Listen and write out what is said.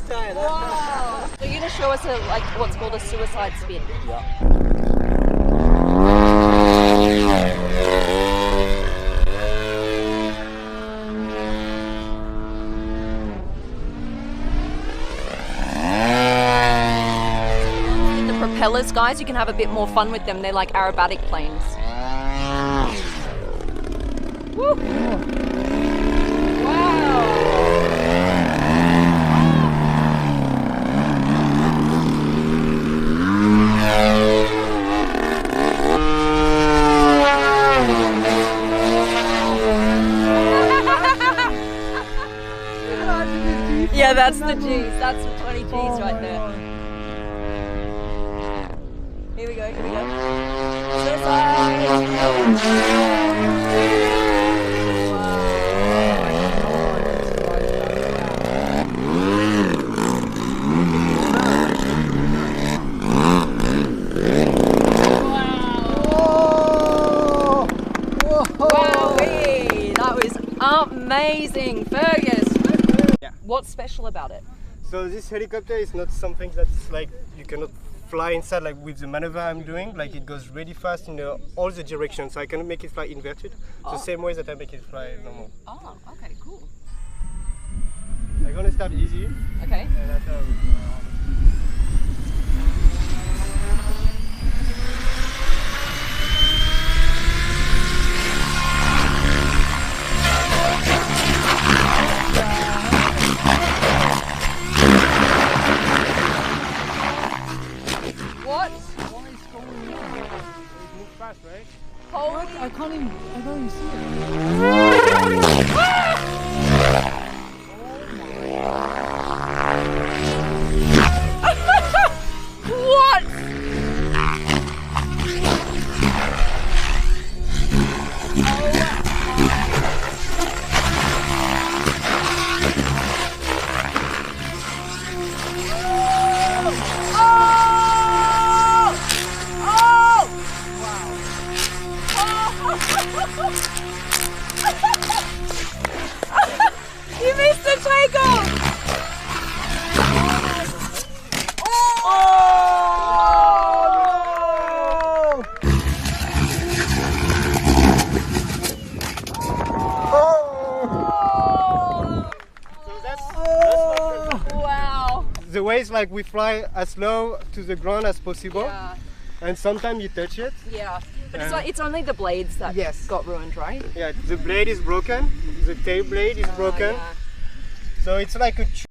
style. Wow. So you're gonna show us like what's called a suicide spin. The propellers, guys, you can have a bit more fun with them. They're like aerobatic planes. Woo. Yeah, that's the G's. That's the 20 G's right there. Here we go, here we go. Wowee! That was amazing, Fergus. Yeah. What's special about it? So this helicopter is not something that's like you cannot fly inside like with the maneuver I'm doing. Like it goes really fast in all the directions, so I cannot make it fly inverted. The same way that I make it fly normal. Oh, okay, cool. I'm gonna start easy. Okay. And after What? move fast, right? Holy! I can't even see it. What? You missed the takeoff! Wow. The way is like we fly as low to the ground as possible, Yeah. and sometimes you touch it. Yeah. But it's only the blades that Yes. got ruined, right? Yeah, the blade is broken, the tail blade is broken, Yeah. so it's like a